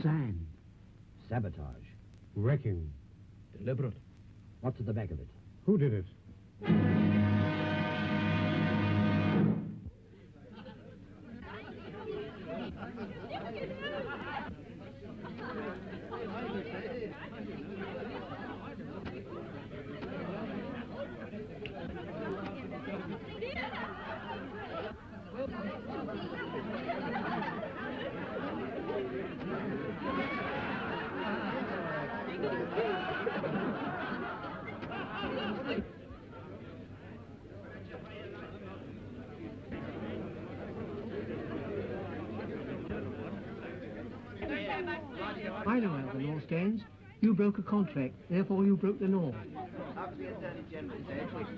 Sign. Sabotage. Wrecking. Deliberate. What's at the back of it? Who did it? I know how the law stands. You broke a contract, therefore you broke the law.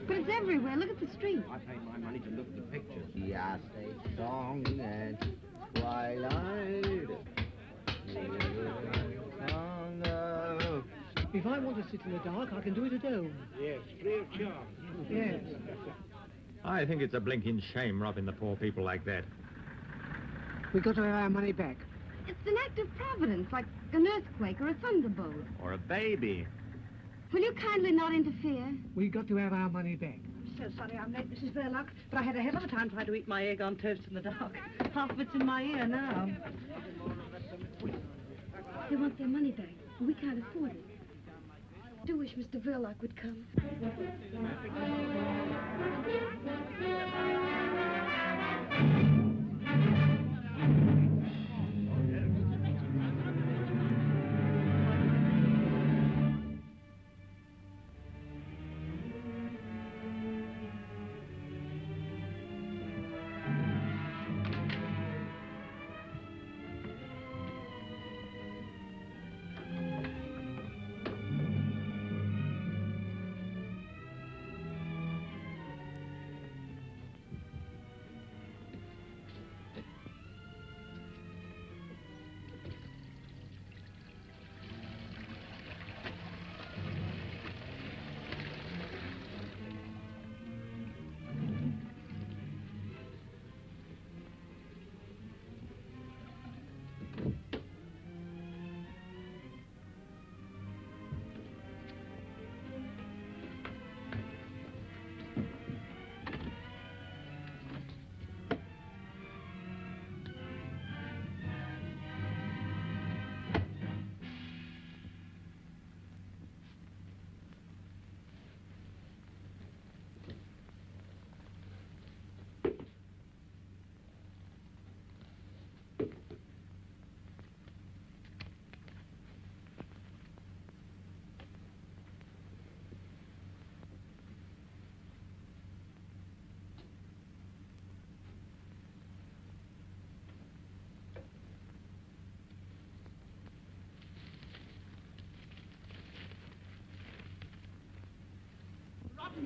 But it's everywhere. Look at the street. I paid my money to look at the pictures. Yes, a song at twilight. If I want to sit in the dark, I can do it at home. Yes, free of charge. Yes. I think it's a blinking shame robbing the poor people like that. We've got to have our money back. It's an act of providence, like an earthquake or a thunderbolt. Or a baby. Will you kindly not interfere? We've got to have our money back. So sorry I'm late, Mrs. Verloc, but I had a hell of a time trying to eat my egg on toast in the dark. Half of it's in my ear now. They want their money back, but we can't afford it. I do wish Mr. Verloc would come.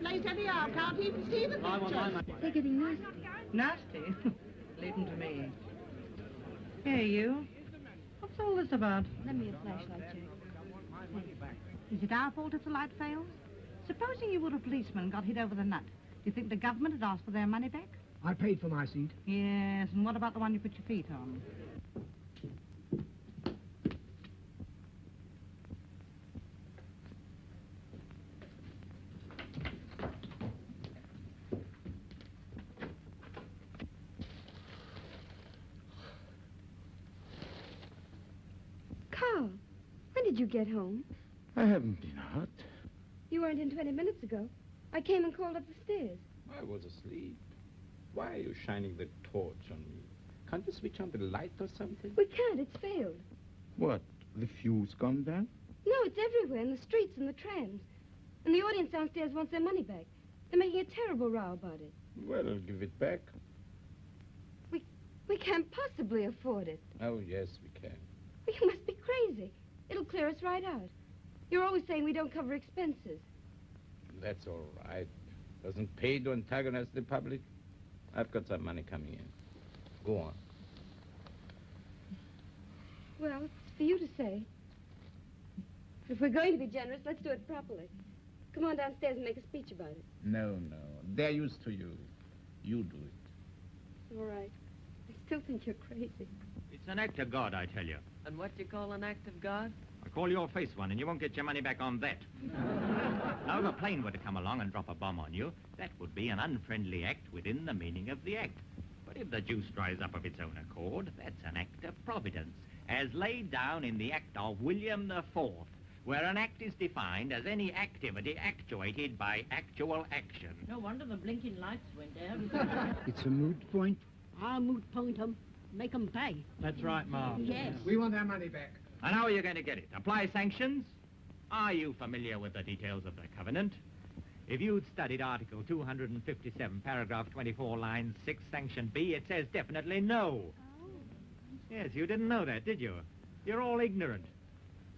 Place anyhow, can't even see the pictures. They're getting nasty. Nasty? Leave them to me. Hey, you. What's all this about? Lend me a flashlight, Jack. Is it our fault if the light fails? Supposing you were a policeman and got hit over the nut. Do you think the government had asked for their money back? I paid for my seat. Yes, and what about the one you put your feet on? Carl, when did you get home? I haven't been out. You weren't in 20 minutes ago. I came and called up the stairs. I was asleep. Why are you shining the torch on me? Can't you switch on the light or something? We can't. It's failed. What? The fuse gone down? No, it's everywhere, in the streets and the trams. And the audience downstairs wants their money back. They're making a terrible row about it. Well, I'll give it back. We can't possibly afford it. Oh, yes, we can. You must be crazy. It'll clear us right out. You're always saying we don't cover expenses. That's all right. Doesn't pay to antagonize the public. I've got some money coming in. Go on. Well, it's for you to say. If we're going to be generous, let's do it properly. Come on downstairs and make a speech about it. No. They're used to you. You do it. All right. I still think you're crazy. It's an act of God, I tell you. And what do you call an act of God? I call your face one, and you won't get your money back on that. Now, if a plane were to come along and drop a bomb on you, that would be an unfriendly act within the meaning of the act. But if the juice dries up of its own accord, that's an act of providence, as laid down in the Act of William IV, where an act is defined as any activity actuated by actual action. No wonder the blinking lights went out. It's a moot point. I'll moot point 'em. Make 'em pay. That's right, Ma. Yes. We want our money back. And how are you going to get it? Apply sanctions? Are you familiar with the details of the covenant? If you'd studied Article 257, paragraph 24, line 6, sanction B, it says definitely no. Yes, you didn't know that, did you? You're all ignorant.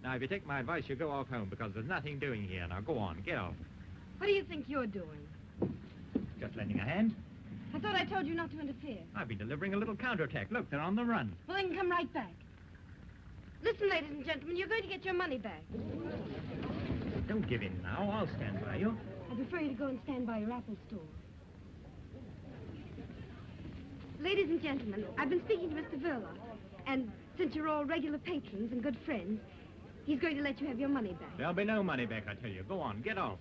Now, if you take my advice, you go off home, because there's nothing doing here. Now, go on, get off. What do you think you're doing? Just lending a hand. I thought I told you not to interfere. I've been delivering a little counterattack. Look, they're on the run. Well, then come right back. Listen, ladies and gentlemen, you're going to get your money back. Don't give in now. I'll stand by you. I prefer you to go and stand by your Apple store. Ladies and gentlemen, I've been speaking to Mr. Verloc, and since you're all regular patrons and good friends, he's going to let you have your money back. There'll be no money back, I tell you. Go on, get off.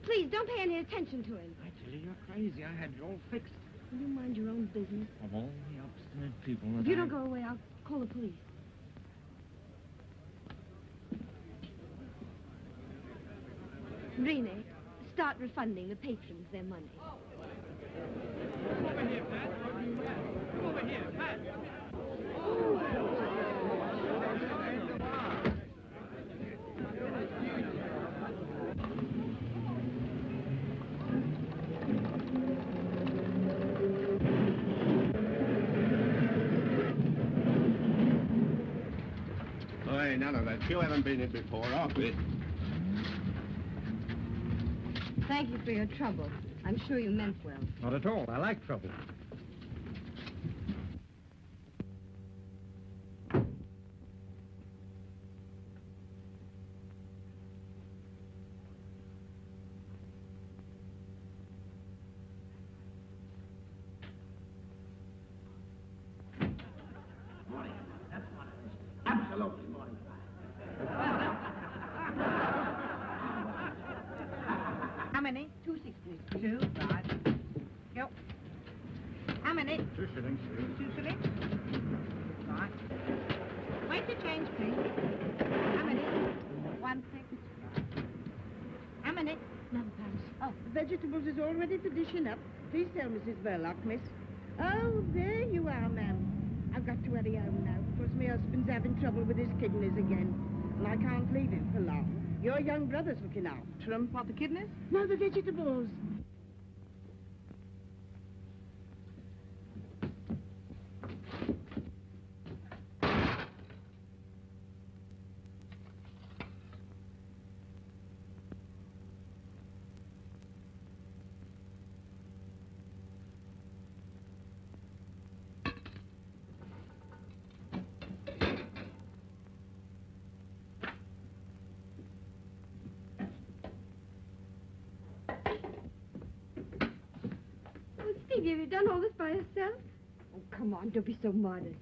Please, don't pay any attention to him. I tell you, you're crazy. I had it all fixed. Will you mind your own business? Of all the obstinate people that If you don't go away, I'll call the police. Rene, start refunding the patrons their money. Over here, Pat. Over here, Pat. Hey, none of that. You haven't been in before, off it. Thank you for your trouble. I'm sure you meant well. Not at all. I like trouble. Absolutely morning. How many? 260. 2, right. Yep. How many? 2 shillings. 2 shillings. Right. Wait to change, please. How many? 1 6. How many? £9. Oh, vegetables is all ready for dishing up. Please tell Mrs. Verloc, miss. Oh, there you are, ma'am. I've got to hurry home now, because my husband's having trouble with his kidneys again, and I can't leave him for long. Your young brother's looking after him. What, the kidneys? No, the vegetables. Stevie, have you done all this by yourself? Oh, come on, don't be so modest.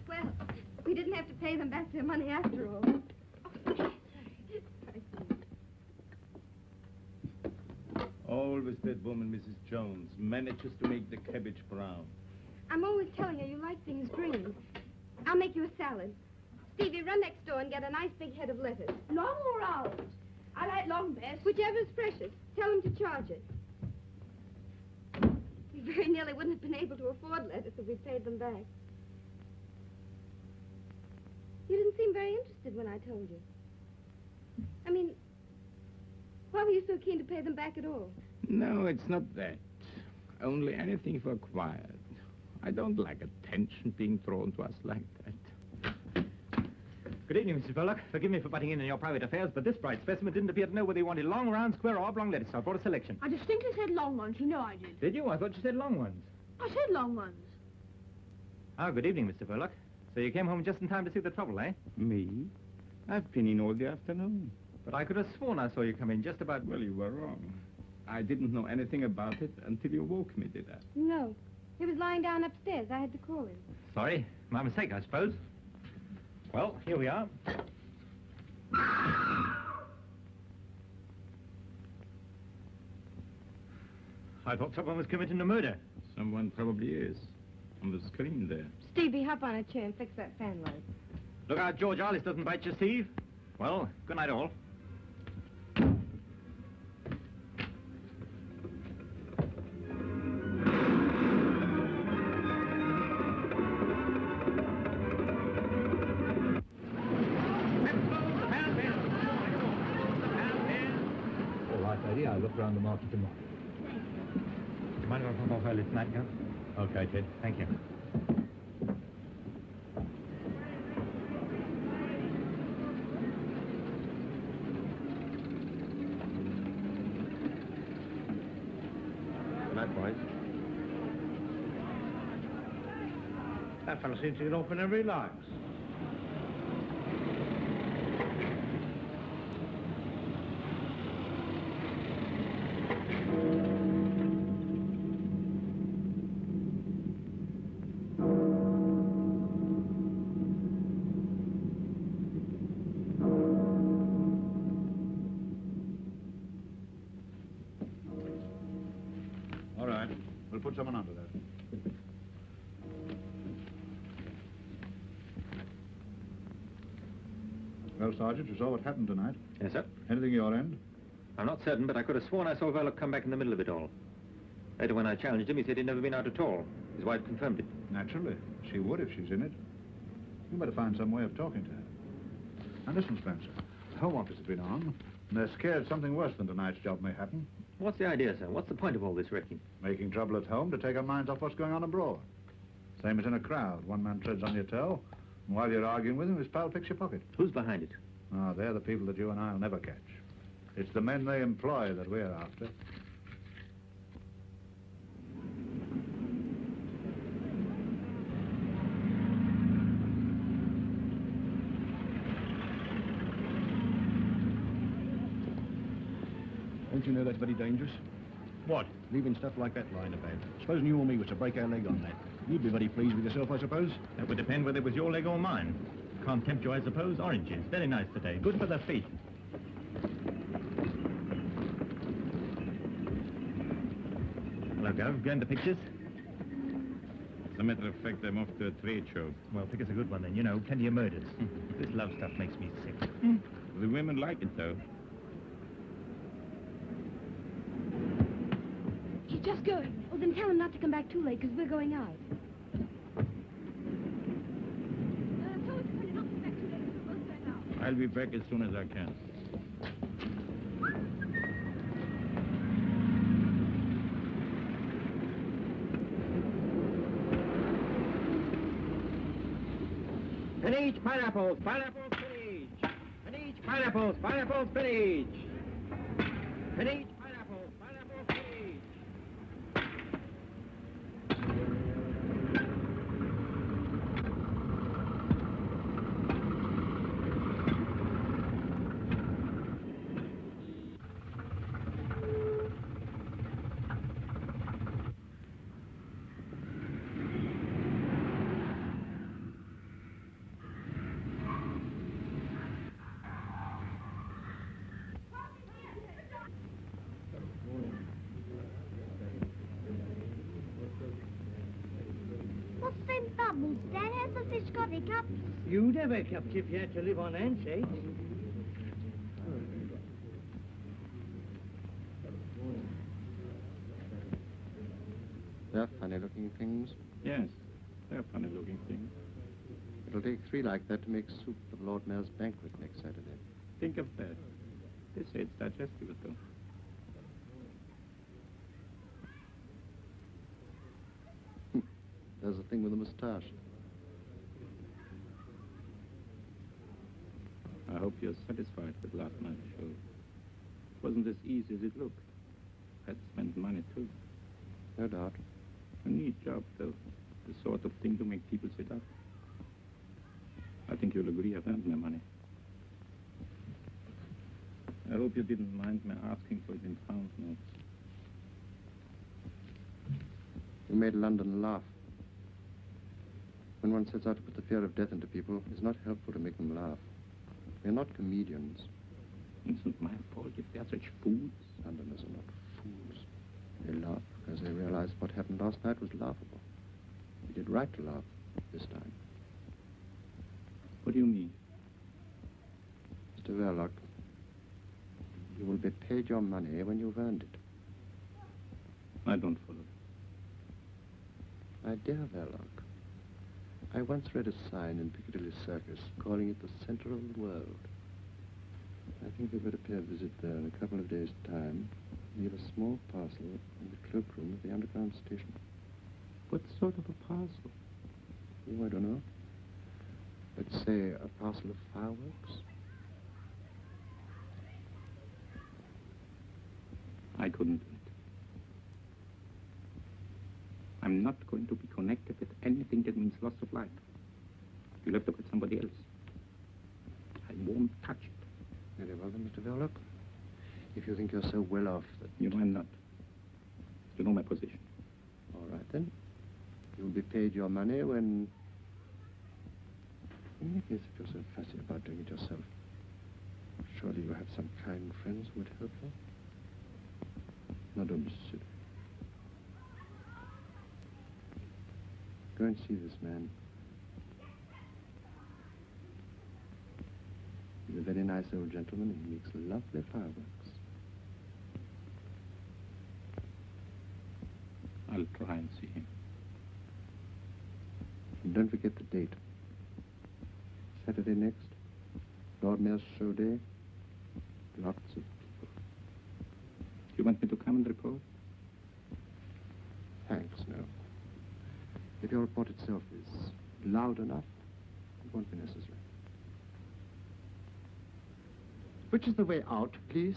Well, we didn't have to pay them back their money after all. Oh, sorry. Always that woman, Mrs. Jones, manages to make the cabbage brown. I'm always telling her you like things green. I'll make you a salad. Stevie, run next door and get a nice big head of lettuce. Long or round? I like long best. Whichever's freshest. Tell him to charge it. We very nearly wouldn't have been able to afford lettuce if we paid them back. You didn't seem very interested when I told you. I mean, why were you so keen to pay them back at all? No, it's not that. Only anything for quiet. I don't like attention being thrown to us like that. Good evening, Mrs. Verloc. Forgive me for butting in your private affairs, but this bright specimen didn't appear to know whether he wanted long, round, square, or oblong lettuce. So I brought a selection. I distinctly said long ones. You know I did. Did you? I thought you said long ones. I said long ones. Ah, good evening, Mr. Verloc. So you came home just in time to see the trouble, eh? Me? I've been in all the afternoon. But I could have sworn I saw you come in just about... Well, you were wrong. I didn't know anything about it until you woke me, did I? No. He was lying down upstairs. I had to call him. Sorry. My mistake, I suppose. Well, here we are. I thought someone was committing a murder. Someone probably is. On the screen there. Stevie, hop on a chair and fix that fan light. Look out, George Arliss doesn't bite you, Steve. Well, good night, all. All right, lady, I'll look round the market tomorrow. Mind if I pop off early tonight, Gus? Okay, Ted. Thank you. Good night, boys. That fellow seems to get off whenever he likes. All right. We'll put someone under that. Well, Sergeant, you saw what happened tonight. Yes, sir. Anything your end? I'm not certain, but I could have sworn I saw Verloc come back in the middle of it all. Later, when I challenged him, he said he'd never been out at all. His wife confirmed it. Naturally. She would if she's in it. You better find some way of talking to her. Now, listen, Spencer. The Home Office has been on, and they're scared something worse than tonight's job may happen. What's the idea, sir? What's the point of all this wrecking? Making trouble at home to take our minds off what's going on abroad. Same as in a crowd. One man treads on your toe, and while you're arguing with him, his pal picks your pocket. Who's behind it? Ah, they're the people that you and I'll never catch. It's the men they employ that we're after. Don't you know that's very dangerous? What? Leaving stuff like that lying about. Supposing you or me was to break our leg on that. You'd be very pleased with yourself, I suppose? That would depend whether it was your leg or mine. Can't tempt you, I suppose. Oranges. Very nice today. Good for the feet. Hello, Gov. Going to pictures? As a matter of fact, I'm off to a trade show. Well, pick us a good one then. You know, plenty of murders. This love stuff makes me sick. The women like it, though. He's just going. Oh, then tell him not to come back too late, because we're going out. I'll be back as soon as I can. And each pineapples, pineapples, spinach. And each pineapples, pineapples, spinach. And each pineapples, pineapples, spinach. What's them bubbles, Dad? Has the fish got hiccups? You'd have hiccups if you had to live on handshakes. They're funny-looking things. Yes, they're funny-looking things. It'll take 3 like that to make soup for the Lord Mayor's banquet next Saturday. Think of that. They say it's digestible, though. There's the thing with the moustache. I hope you're satisfied with last night's show. It wasn't as easy as it looked. I had spent money, too. No doubt. A neat job, though. The sort of thing to make people sit up. I think you'll agree I've earned my money. I hope you didn't mind me asking for it in pound notes. You made London laugh. When one sets out to put the fear of death into people, it's not helpful to make them laugh. They're not comedians. It's not my fault if they're such fools. Londoners are not fools. They laugh because they realize what happened last night was laughable. We did right to laugh this time. What do you mean? Mr. Verloc, you will be paid your money when you've earned it. I don't follow. My dear Verloc, I once read a sign in Piccadilly Circus calling it the center of the world. I think we'd better pay a visit there in a couple of days' time. Leave a small parcel in the cloakroom of the underground station. What sort of a parcel? Oh, I don't know. Let's say a parcel of fireworks. I couldn't do it. I'm not going to be connected with anything that means loss of life. You'll have to get somebody else. I won't touch it. Very well then, Mr. Verloc. If you think you're so well off that... You know I'm not. You know my position. All right then. You'll be paid your money when... In any case, if you're so fussy about doing it yourself, surely you have some kind friends who would help you. Now don't be silly. Go and see this man. He's a very nice old gentleman and he makes lovely fireworks. I'll try and see him. And don't forget the date. Saturday next, Lord Mayor's show day. Lots of people. Do you want me to come and report? Thanks, no. If your report itself is loud enough, it won't be necessary. Which is the way out, please?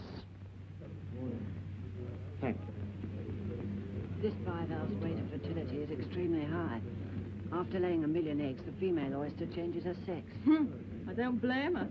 Thank you. This 5 hours rate of fertility is extremely high. After laying 1 million eggs, the female oyster changes her sex. I don't blame her.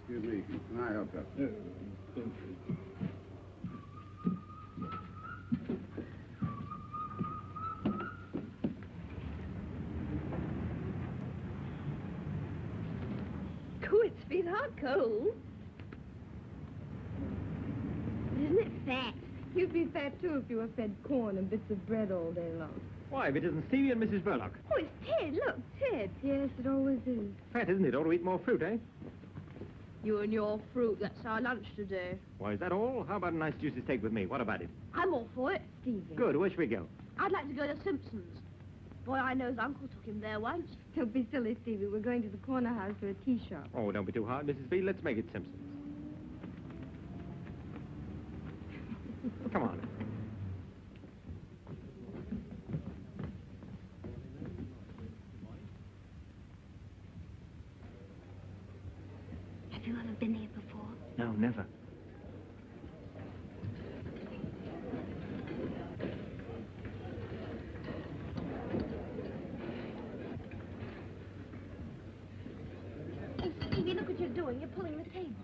Excuse me, can I help you? Its feet are cold. Isn't it fat? You'd be fat, too, if you were fed corn and bits of bread all day long. Why, if it isn't Stevie and Mrs. Verloc. Oh, it's Ted. Look, Ted. Yes, it always is. Fat, isn't it? Ought to eat more fruit, eh? You and your fruit, that's our lunch today. Why, is that all? How about a nice juicy steak with me? What about it? I'm all for it. Stevie. Good. Where should we go? I'd like to go to Simpson's. Boy, I know's uncle took him there once. Don't be silly, Stevie. We're going to the corner house to a tea shop. Oh, don't be too hard, Mrs. B. Let's make it Simpsons. Come on. Have you ever been here before? No, never. Hey, Stevie, look what you're doing. You're pulling the table.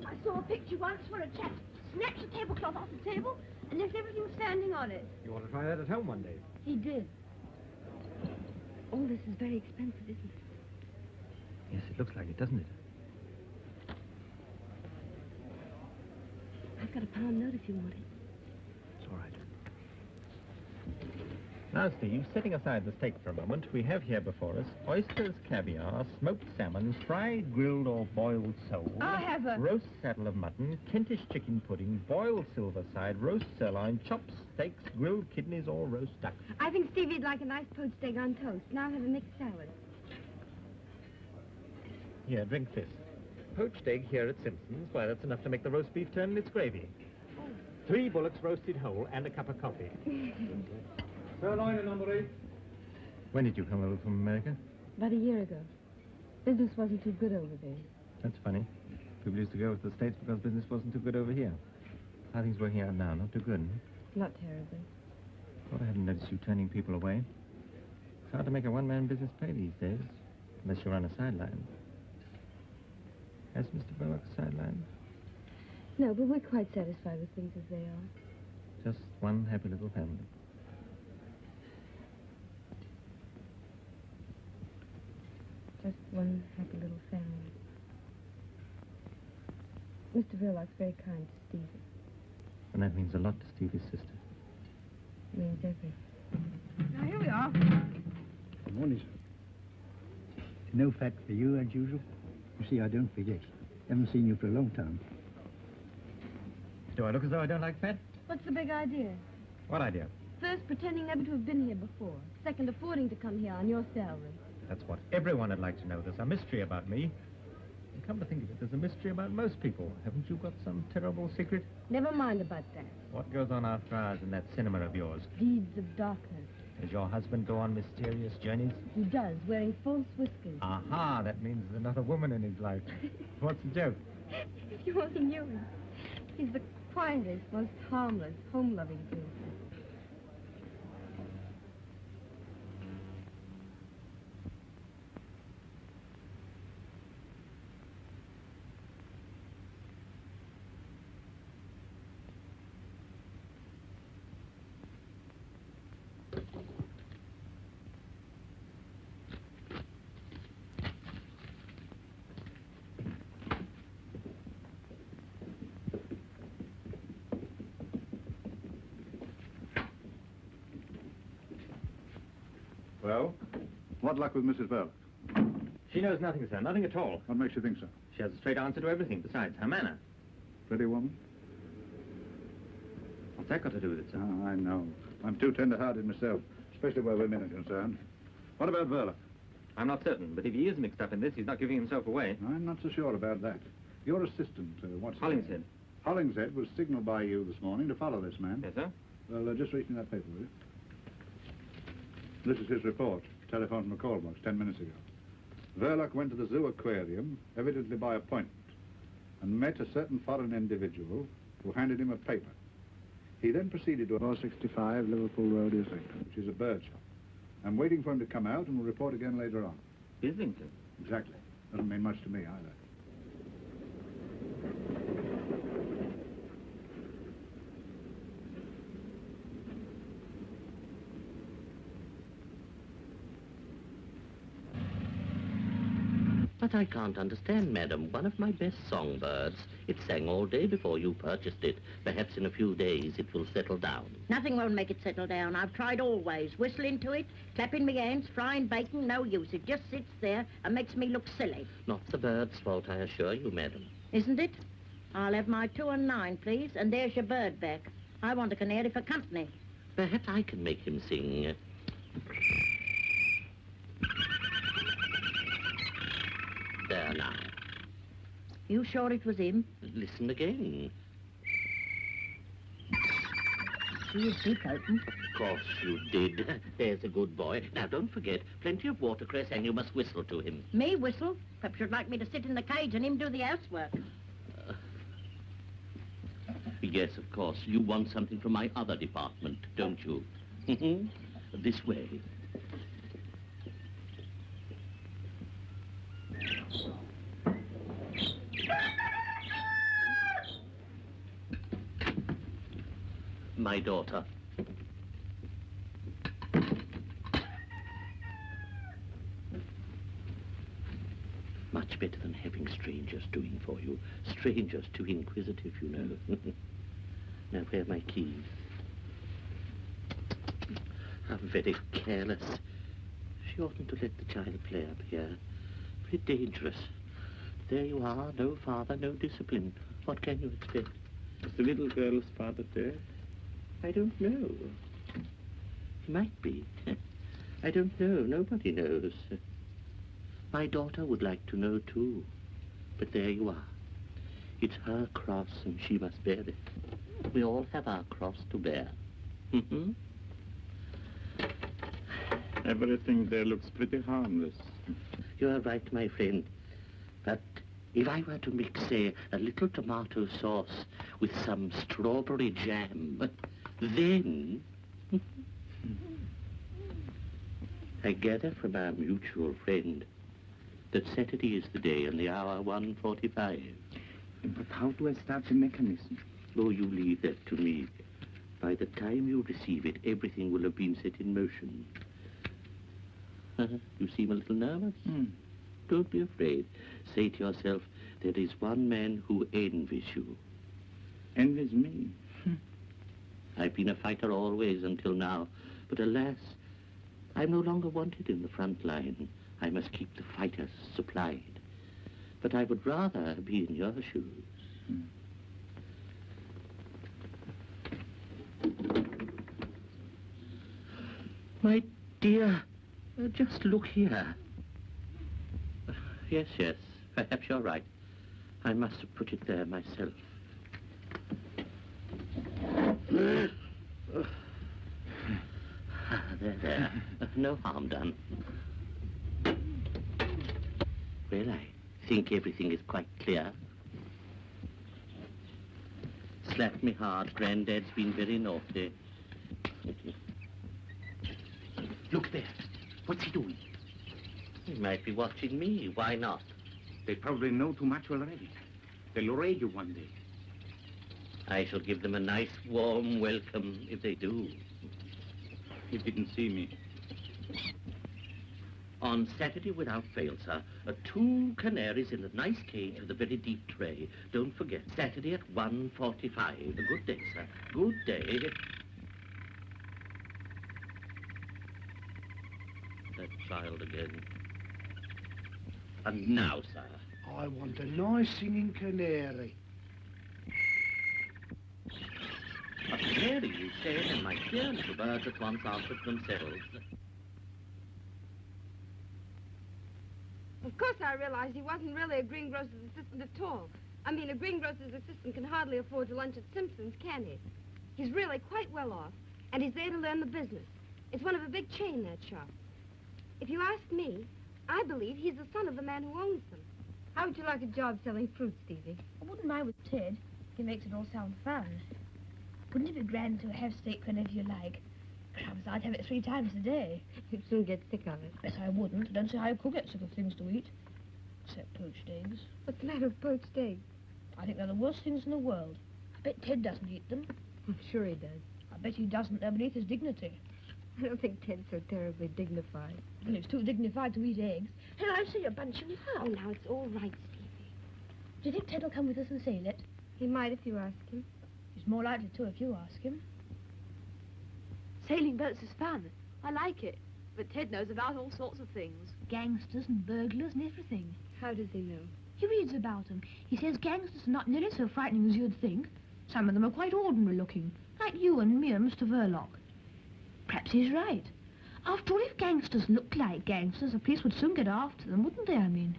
I saw a picture once where a chap snatched the tablecloth off the table and left everything standing on it. You want to try that at home one day? He did. All this is very expensive, isn't it? Yes, it looks like it, doesn't it? I've got a pound note if you want it. It's all right. Now, Steve, setting aside the steak for a moment, we have here before us oysters, caviar, smoked salmon, fried, grilled, or boiled sole. I'll have a... roast saddle of mutton, Kentish chicken pudding, boiled silver side, roast sirloin, chopped steaks, grilled kidneys, or roast duck. I think Stevie'd like a nice poached egg on toast. Now I'll have a mixed salad. Here, drink this. Poached egg here at Simpson's. Why, that's enough to make the roast beef turn in its gravy. 3 bullocks roasted whole and a cup of coffee. Sirloin at number 8. When did you come over from America? About a year ago. Business wasn't too good over there. That's funny. People used to go to the States because business wasn't too good over here. How are things working out now? Not too good, huh? Not terribly. Well, I haven't noticed you turning people away. It's hard to make a one-man business pay these days, unless you're on a sideline. Has Mr. Verloc a sideline? No, but we're quite satisfied with things as they are. Just one happy little family. Just one happy little family. Mr. Verloc's very kind to Stevie. And that means a lot to Stevie's sister. It means everything. Now, here we are. Good morning, sir. No fat for you, as usual? You see, I don't forget. Haven't seen you for a long time. Do I look as though I don't like fat? What's the big idea? What idea? First, pretending never to have been here before. Second, affording to come here on your salary. That's what everyone would like to know. There's a mystery about me. And come to think of it, there's a mystery about most people. Haven't you got some terrible secret? Never mind about that. What goes on after hours in that cinema of yours? Deeds of darkness. Does your husband go on mysterious journeys? He does, wearing false whiskers. Aha, that means there's not a woman in his life. What's the joke? If you only knew him. He's the quietest, most harmless, home-loving person. Well, what luck with Mrs. Verloc? She knows nothing, sir. Nothing at all. What makes you think so? She has a straight answer to everything. Besides, her manner. Pretty woman? What's that got to do with it, sir? Oh, I know. I'm too tender-hearted myself, especially where women are concerned. What about Verloc? I'm not certain, but if he is mixed up in this, he's not giving himself away. I'm not so sure about that. Your assistant, what's his name? Hollingshead. Hollingshead was signaled by you this morning to follow this man. Yes, sir? Well, just reach me that paper, will you? This is his report. Telephone from a call box 10 minutes ago. Verloc went to the zoo aquarium, evidently by appointment, and met a certain foreign individual who handed him a paper. He then proceeded to 465 Liverpool Road, Islington, which is a bird shop. I'm waiting for him to come out and will report again later on. Islington? Exactly. Doesn't mean much to me either. But I can't understand, madam. One of my best songbirds. It sang all day before you purchased it. Perhaps in a few days it will settle down. Nothing won't make it settle down. I've tried always. Whistling to it, clapping my hands, frying bacon, no use. It just sits there and makes me look silly. Not the bird's fault, I assure you, madam. Isn't it? I'll have my 2 and 9, please, and there's your bird back. I want a canary for company. Perhaps I can make him sing. There now. You sure it was him? Listen again. See his beak open. Of course you did. There's a good boy. Now, don't forget, plenty of watercress, and you must whistle to him. Me whistle? Perhaps you'd like me to sit in the cage and him do the housework. Yes, of course. You want something from my other department, don't you? This way. my daughter. Much better than having strangers doing for you. Strangers too inquisitive, you know. Now, where are my keys? I'm very careless. She oughtn't to let the child play up here. Very dangerous. There you are, no father, no discipline. What can you expect? Is the little girl's father dead? I don't know. He might be. I don't know. Nobody knows. My daughter would like to know, too. But there you are. It's her cross, and she must bear it. We all have our cross to bear. Mm-hmm. Everything there looks pretty harmless. You are right, my friend. But if I were to mix, say, a little tomato sauce with some strawberry jam, then... I gather from our mutual friend that Saturday is the day and the hour 1:45. But how do I start the mechanism? Oh, you leave that to me. By the time you receive it, everything will have been set in motion. You seem a little nervous. Don't be afraid. Say to yourself, there is one man who envies you. Envies me? I've been a fighter always until now, but alas, I'm no longer wanted in the front line. I must keep the fighters supplied. But I would rather be in your shoes. My dear, just look here. Yes, perhaps you're right. I must have put it there myself. There. No harm done. Well, I think everything is quite clear. Slap me hard. Granddad's been very naughty. Look there. What's he doing? He might be watching me. Why not? They probably know too much already. They'll raid you one day. I shall give them a nice, warm welcome if they do. He didn't see me. On Saturday, without fail, sir, 2 canaries in a nice cage with a very deep tray. Don't forget, Saturday at 1:45. A good day, sir. Good day. That child again. And now, sir. I want a nice singing canary. A canary, you said, and my dear little birds at once answered themselves. Of course I realized he wasn't really a greengrocer's assistant at all. I mean, a greengrocer's assistant can hardly afford to lunch at Simpson's, can he? He's really quite well off, and he's there to learn the business. It's one of a big chain, that shop. If you ask me, I believe he's the son of the man who owns them. How would you like a job selling fruit, Stevie? I wouldn't mind with Ted. He makes it all sound fun. Wouldn't it be grand to have steak whenever you like? Crumbs, I'd have it 3 times a day. You'd soon get sick of it. Yes, I wouldn't. I don't see how you could get sick of things to eat. Except poached eggs. What's the matter with poached eggs? I think they're the worst things in the world. I bet Ted doesn't eat them. I'm sure he does. I bet he doesn't. They're beneath his dignity. I don't think Ted's so terribly dignified. Well, he's too dignified to eat eggs. Hey, I see you're bunching it up. Oh, now, it's all right, Stevie. Do you think Ted will come with us and sail it? He might if you ask him. He's more likely to if you ask him. Sailing boats is fun. I like it. But Ted knows about all sorts of things. Gangsters and burglars and everything. How does he know? He reads about them. He says gangsters are not nearly so frightening as you'd think. Some of them are quite ordinary looking, like you and me and Mr. Verloc. Perhaps he's right. After all, if gangsters looked like gangsters, the police would soon get after them, wouldn't they, I mean?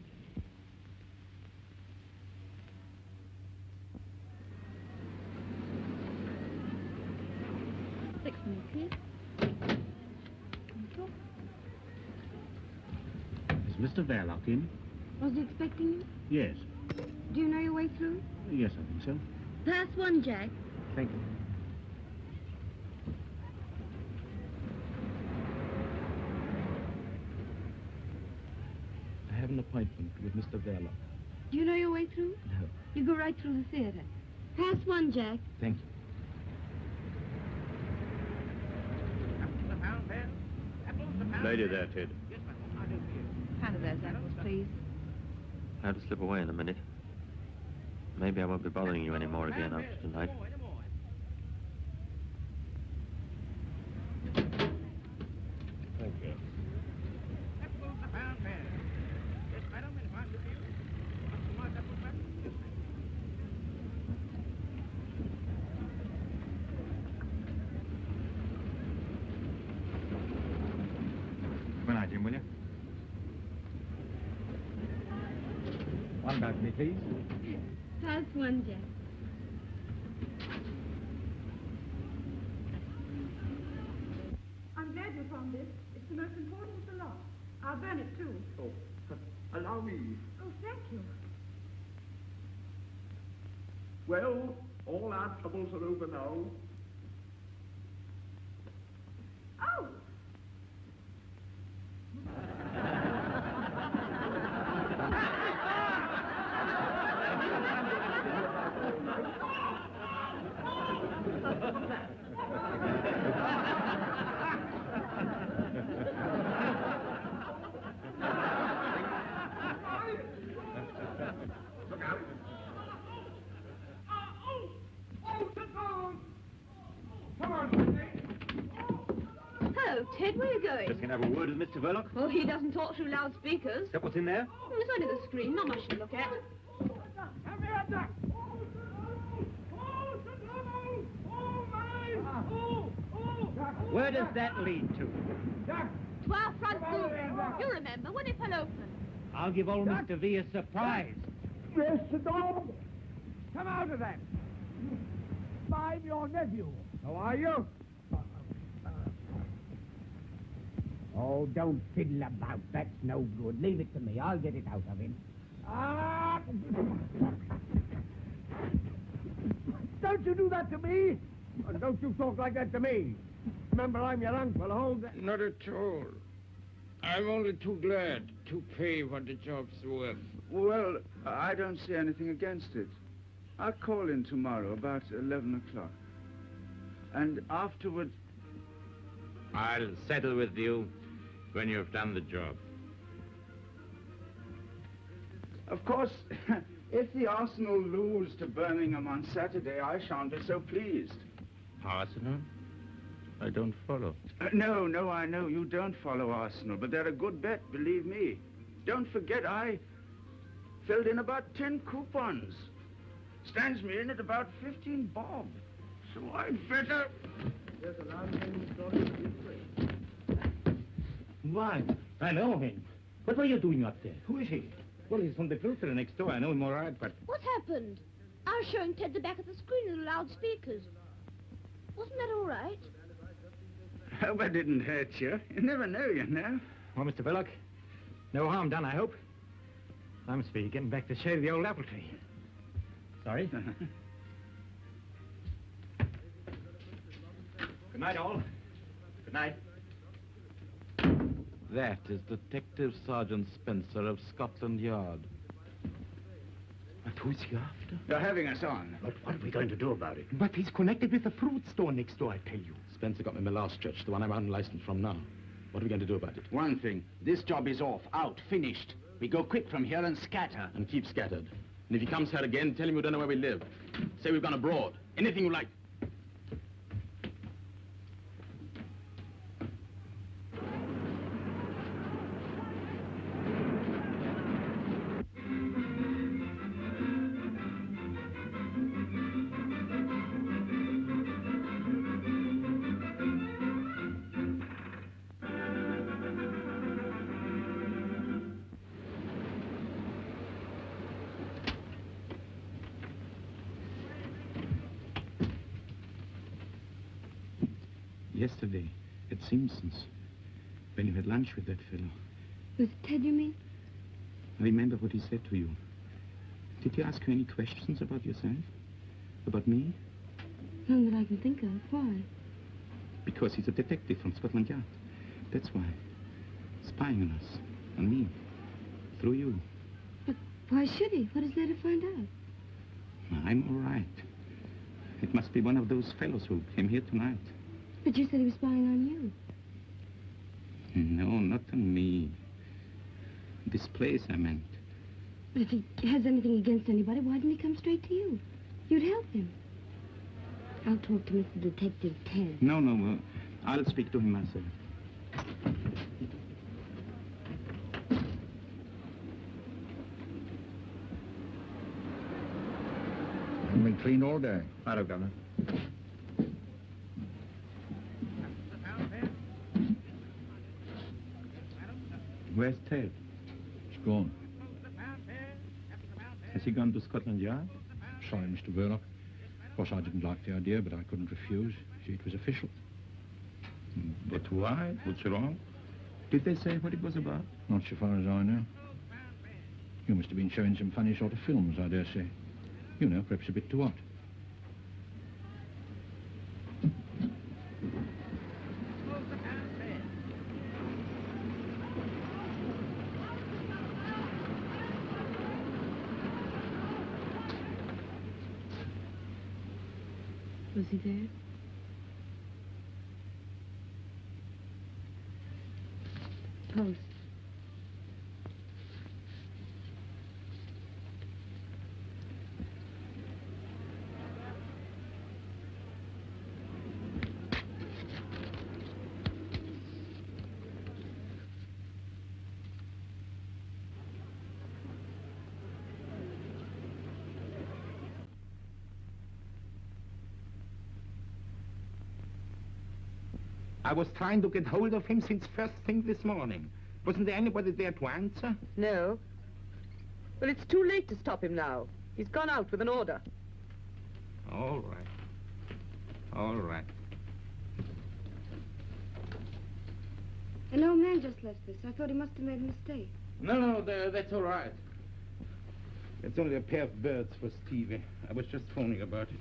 Fix me, please. Is Mr. Verloc in? Was he expecting you? Yes. Do you know your way through? Yes, I think so. Pass 1, Jack. Thank you. I have an appointment with Mr. Verloc. Do you know your way through? No. You go right through the theater. Pass 1, Jack. Thank you. Lady there, Ted. Hand of those apples, please. I have to slip away in a minute. Maybe I won't be bothering you anymore again after tonight. Thank you. Good night, Jim, will you? One balcony, please. How's one, Jack? I'm glad you found this. It's the most important of the lot. I'll burn it, too. Oh, allow me. Oh, thank you. Well, all our troubles are over now. Oh! Hello, Ted, where are you going? Just going to have a word with Mr. Verloc. Well, he doesn't talk through loudspeakers. Is that what's in there? It's only the screen, not much to look at. Where does that lead to? To our front door. You remember when it fell open? I'll give old Mr. V a surprise. Yes, dog. Come out of that. I'm your nephew. How are you? Oh, don't fiddle about. That's no good. Leave it to me. I'll get it out of him. Don't you do that to me. And don't you talk like that to me. Remember, I'm your uncle. Hold that. Not at all. I'm only too glad to pay what the job's worth. Well, I don't see anything against it. I'll call in tomorrow about 11 o'clock. And afterward... I'll settle with you when you've done the job. Of course, if the Arsenal lose to Birmingham on Saturday, I shan't be so pleased. Arsenal? I don't follow. No, I know you don't follow Arsenal, but they're a good bet, believe me. Don't forget, I filled in about 10 coupons. Stands me in at about 15 bob. So I'd better... Why, I know him. What were you doing up there? Who is he? Well, he's from the filter next door. I know him all right, but... What happened? I was showing Ted the back of the screen with the loudspeakers. Wasn't that all right? Hope I didn't hurt you. You never know, you know. Well, Mr. Verloc, no harm done, I hope. I must be getting back to shade the old apple tree. Sorry. Good night, all. Good night. That is Detective Sergeant Spencer of Scotland Yard. But who's he after? You're having us on. But what are we going to do about it? But he's connected with the fruit store next door, I tell you. Spencer got me my last church, the one I'm unlicensed from now. What are we going to do about it? One thing. This job is off, out, finished. We go quick from here and scatter. And keep scattered. And if he comes here again, tell him we don't know where we live. Say we've gone abroad. Anything you like. Yesterday, at Simpson's, when you had lunch with that fellow. Was it Ted, you mean? Remember what he said to you. Did he ask you any questions about yourself? About me? None that I can think of. Why? Because he's a detective from Scotland Yard. That's why. Spying on us. On me. Through you. But why should he? What is there to find out? I'm all right. It must be one of those fellows who came here tonight. But you said he was spying on you. No, not on me. This place, I meant. But if he has anything against anybody, why didn't he come straight to you? You'd help him. I'll talk to Mr. Detective Ted. No, I'll speak to him myself. I've been clean all day. Hello, Governor. Where's Ted? It's gone. Has he gone to Scotland Yard? Sorry, Mr. Verloc. Of course, I didn't like the idea, but I couldn't refuse. See, it was official. But why? What's wrong? Did they say what it was about? Not so far as I know. You must have been showing some funny sort of films, I dare say. You know, perhaps a bit too hot. Was he there? Post. I was trying to get hold of him since first thing this morning. Wasn't there anybody there to answer? No. Well, it's too late to stop him now. He's gone out with an order. All right. All right. An old man just left this. I thought he must have made a mistake. No, that's all right. It's only a pair of birds for Stevie. I was just phoning about it.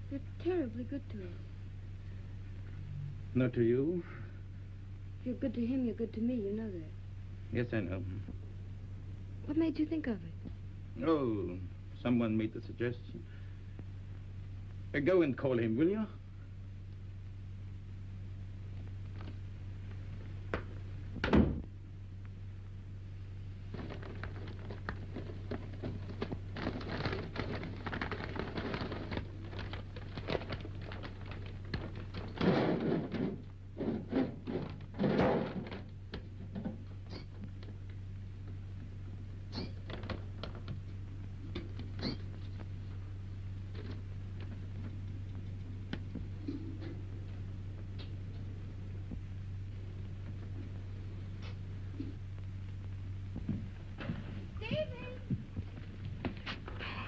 You're terribly good to him. Not to you? If you're good to him, you're good to me. You know that. Yes, I know. What made you think of it? Oh, someone made the suggestion. Go and call him, will you?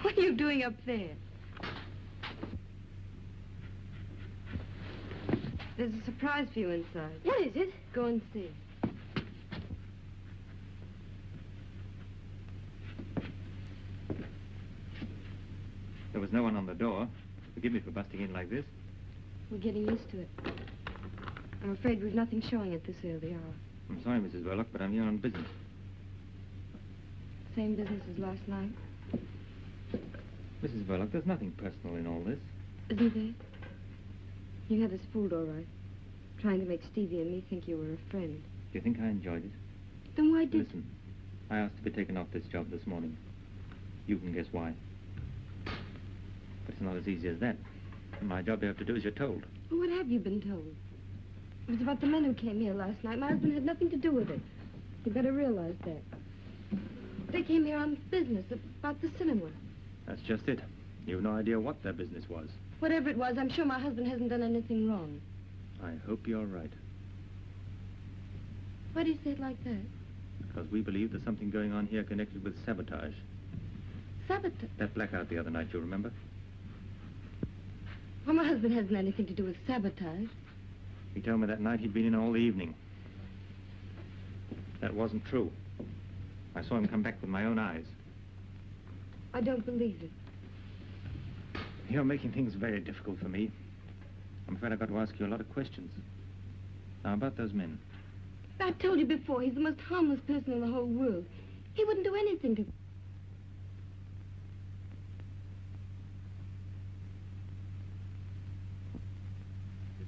What are you doing up there? There's a surprise for you inside. What is it? Go and see. There was no one on the door. Forgive me for busting in like this. We're getting used to it. I'm afraid we've nothing showing at this early hour. I'm sorry, Mrs. Verloc, but I'm here on business. Same business as last night. Mrs. Verloc, there's nothing personal in all this. Isn't there? You had us fooled, all right. Trying to make Stevie and me think you were a friend. Do you think I enjoyed it? Then why did... Listen, I asked to be taken off this job this morning. You can guess why. But it's not as easy as that. My job you have to do as you're told. Well, what have you been told? It was about the men who came here last night. My husband had nothing to do with it. You better realize that. They came here on business about the cinema. That's just it. You've no idea what their business was. Whatever it was, I'm sure my husband hasn't done anything wrong. I hope you're right. Why do you say it like that? Because we believe there's something going on here connected with sabotage. Sabotage? That blackout the other night, you remember? Well, my husband hasn't anything to do with sabotage. He told me that night he'd been in all the evening. That wasn't true. I saw him come back with my own eyes. I don't believe it. You're making things very difficult for me. I'm afraid I've got to ask you a lot of questions. Now, about those men. I told you before, he's the most harmless person in the whole world. He wouldn't do anything to... Did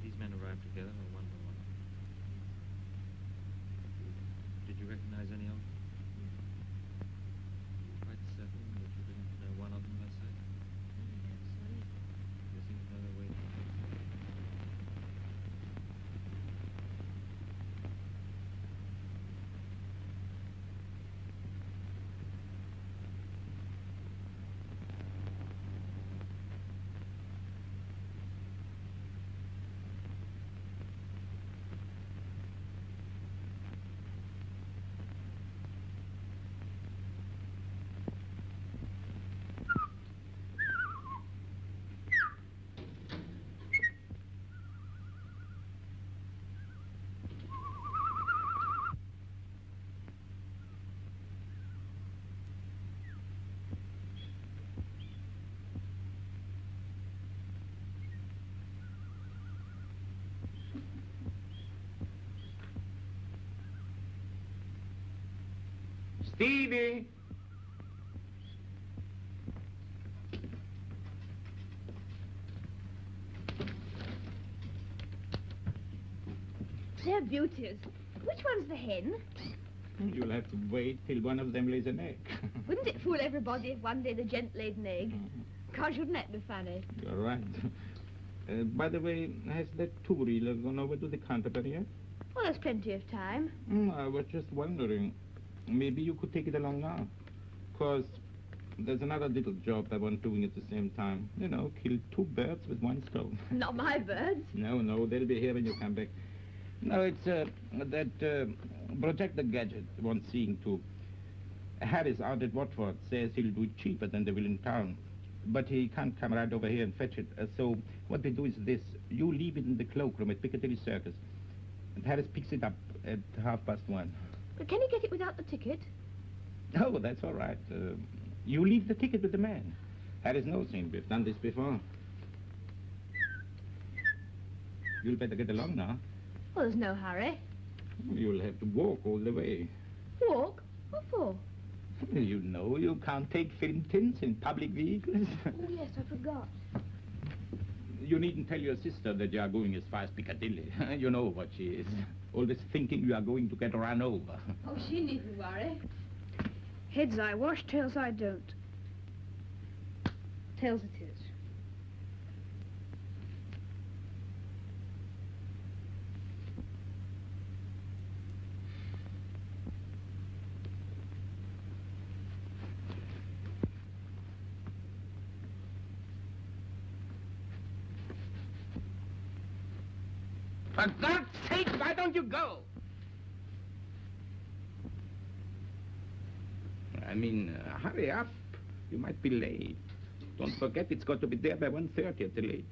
these men arrive together or one by one? Did you recognize any of them? Quite certain that you didn't know one of them by sight? You seem to know their way. Stevie! They're beauties. Which one's the hen? You'll have to wait till one of them lays an egg. Wouldn't it fool everybody if one day the gent laid an egg? Gosh, wouldn't that be funny? You're right. By the way, has that two-reeler gone over to the Canterbury yet? Well, there's plenty of time. I was just wondering. Maybe you could take it along now. 'Cause there's another little job I want doing at the same time. You know, kill two birds with one stone. Not my birds. No, they'll be here when you come back. No, it's that projector gadget wants seeing to. Harris out at Watford says he'll do it cheaper than they will in town. But he can't come right over here and fetch it. So what we do is this. You leave it in the cloakroom at Piccadilly Circus. And Harris picks it up at 1:30. But can you get it without the ticket? Oh, that's all right. You leave the ticket with the man. Harris knows him. We've done this before. You'll better get along now. Well, there's no hurry. You'll have to walk all the way. Walk? What for? You know you can't take film tints in public vehicles. Oh, yes, I forgot. You needn't tell your sister that you are going as far as Piccadilly. You know what she is. Always thinking you are going to get run over. Oh, she needn't worry. Heads I wash, tails I don't. Tails it is. For God's sake, why don't you go? I mean, hurry up. You might be late. Don't forget it's got to be there by 1:30 at the latest.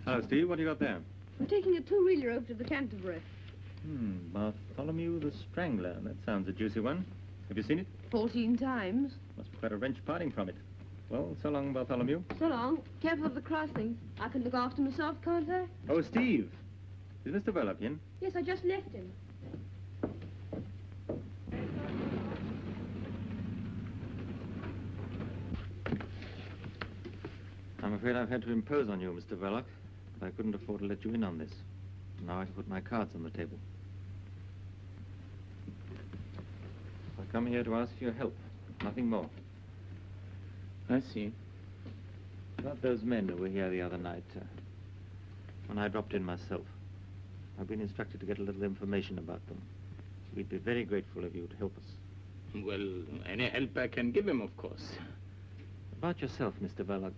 Hello, Steve. What do you got there? I'm taking a two-wheeler over to the Canterbury. Bartholomew the Strangler. That sounds a juicy one. Have you seen it? 14 times. Must be quite a wrench parting from it. Well, so long, Bartholomew. So long. Careful of the crossings. I can look after myself, can't I? Oh, Steve. Is Mr. Verloc in? Yes, I just left him. I'm afraid I've had to impose on you, Mr. Verloc. But I couldn't afford to let you in on this. Now I can put my cards on the table. I come here to ask for your help. Nothing more. I see. About those men who were here the other night, when I dropped in myself. I've been instructed to get a little information about them. We'd be very grateful of you to help us. Well, any help I can give him, of course. About yourself, Mr. Verloc,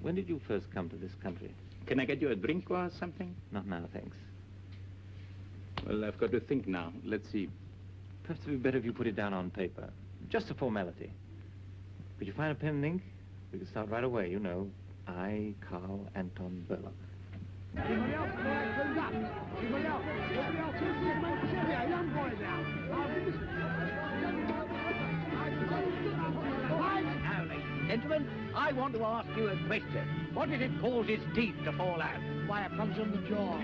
when did you first come to this country? Can I get you a drink or something? Not now, thanks. Well, I've got to think now. Let's see. Perhaps it would be better if you put it down on paper. Just a formality. Could you find a pen and ink? We can start right away, you know. I, Carl Anton Verloc. Everybody else, comes up. Everybody else, young boy now. gentlemen, I want to ask you a question. What does it cause its teeth to fall out? Why, it comes from the jaw.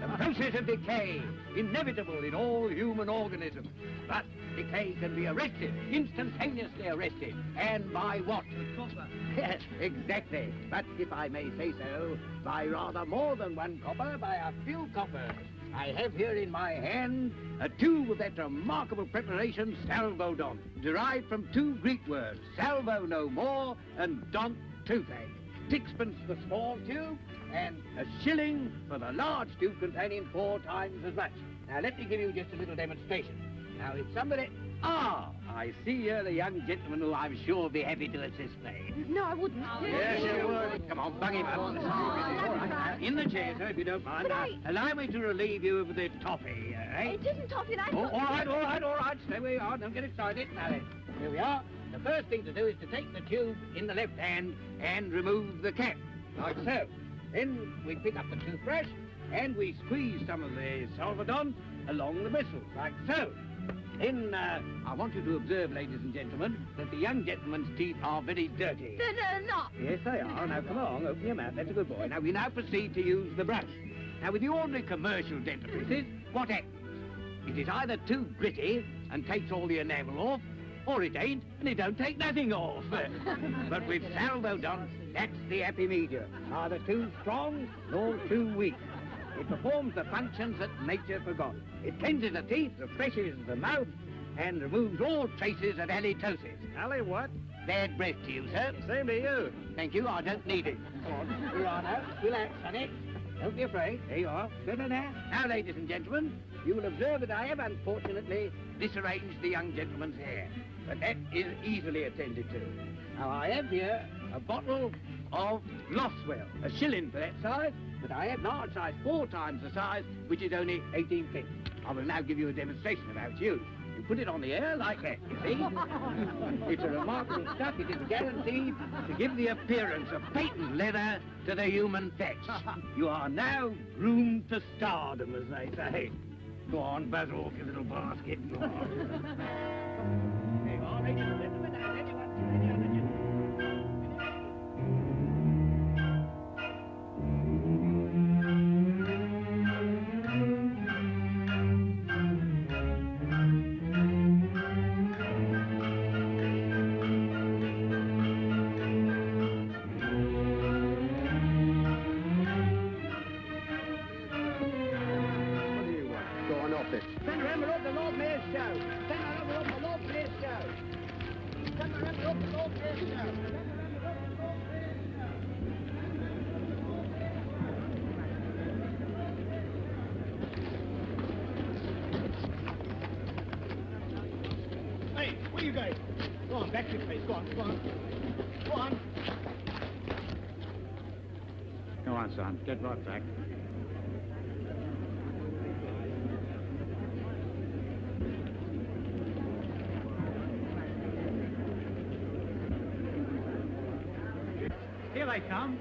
The process of decay, inevitable in all human organisms. But decay can be arrested, instantaneously arrested. And by what? Copper. Yes, exactly. But if I may say so, by rather more than one copper, by a few coppers. I have here in my hand a tube of that remarkable preparation, salvodon, derived from two Greek words, salvo no more and don't toothache. 6pence for the small tube and a shilling for the large tube containing 4 times as much. Now let me give you just a little demonstration. Now if somebody... Ah, I see here the young gentleman who I'm sure will be happy to assist me. No, I wouldn't. Yes, you would. Come on, bung him up. All right. In the chair, sir, if you don't mind. Allow me to relieve you of the toffee, eh? It isn't toffee, and I all right. Stay where you are. Don't get excited. Now then, here we are. The first thing to do is to take the tube in the left hand and remove the cap, like so. Then we pick up the toothbrush and we squeeze some of the salvodon along the bristles, like so. Then, I want you to observe, ladies and gentlemen, that the young gentleman's teeth are very dirty. They're not. Yes, they are. Now, come on, open your mouth. That's a good boy. Now, we now proceed to use the brush. Now, with the ordinary commercial dentifrices, what happens? It is either too gritty and takes all the enamel off, or it ain't and it don't take nothing off. But with salvodon, that's the happy medium. Neither too strong nor too weak. It performs the functions that nature forgot. It cleanses the teeth, refreshes the mouth, and removes all traces of halitosis. Ali, what? Bad breath to you, sir. Same to you. Thank you, I don't need it. Come on, here you are now. Relax, honey. Don't be afraid. There you are. Good now. Now, ladies and gentlemen, you will observe that I have, unfortunately, disarranged the young gentleman's hair. But that is easily attended to. Now, I have here a bottle of Loswell, a shilling for that size, but I have large size 4 times the size, which is only 18p. I will now give you a demonstration of how it's used. You put it on the air like that, you see? It's a remarkable stuff. It is guaranteed to give the appearance of patent leather to the human fetch. You are now groomed to stardom, as they say. Go on, buzz off your little basket. Go on. There you are, ladies and gentlemen. Now, any other gentlemen? Hey, where you guys? Go on, back to your place. Go on. Go on. Go on, son. Get right back. Here they come.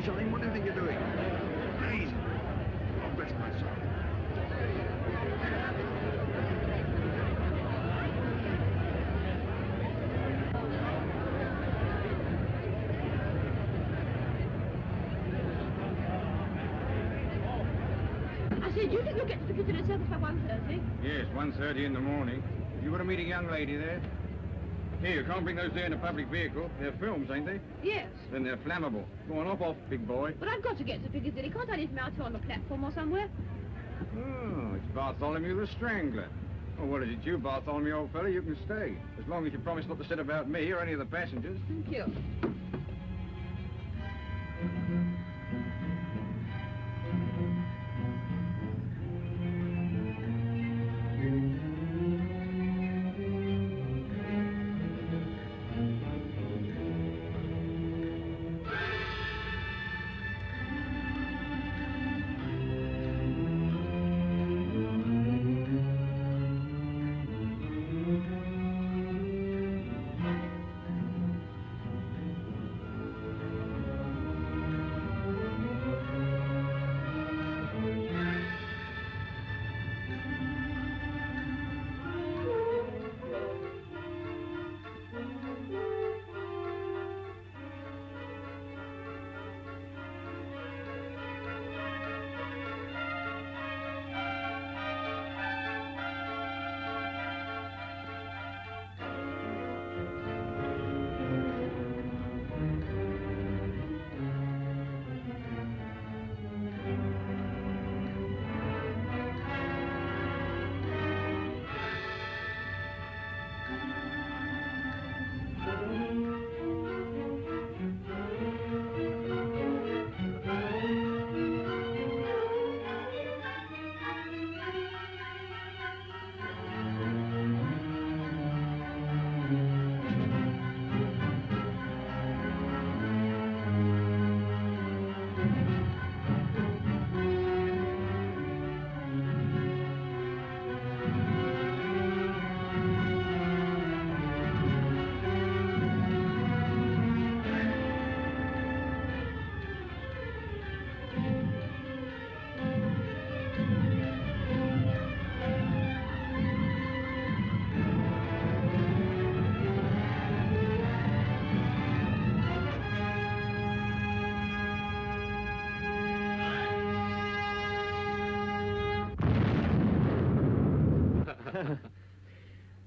gun shot him. What do you think you're doing? Please. Oh, bless my soul. I said, do you think you'll get to the visitor service by 1:30? Yes, 1:30 in the morning. You want to meet a young lady there? Here, you can't bring those there in a public vehicle. They're films, ain't they? Yes. Then they're flammable. Go on, off, big boy. But I've got to get to Piccadilly. Can't I leave them out here on the platform or somewhere? Oh, it's Bartholomew the Strangler. Oh, well, is it you, Bartholomew, old fella? You can stay. As long as you promise not to set about me or any of the passengers. Thank you.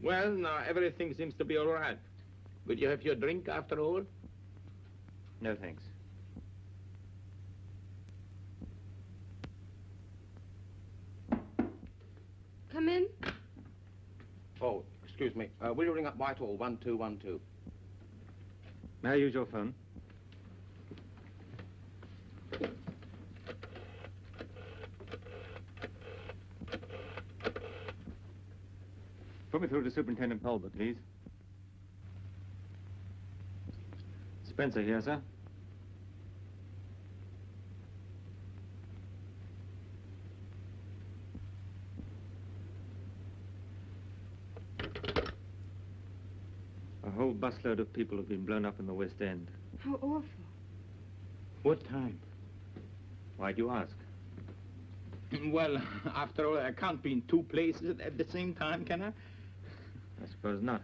Well, now everything seems to be all right. Would you have your drink after all? No, thanks. Come in. Oh, excuse me. Will you ring up Whitehall 1212? May I use your phone? Put me through to Superintendent Talbot, please. Spencer here, sir. A whole busload of people have been blown up in the West End. How awful. What time? Why'd you ask? Well, after all, I can't be in two places at the same time, can I? I suppose not.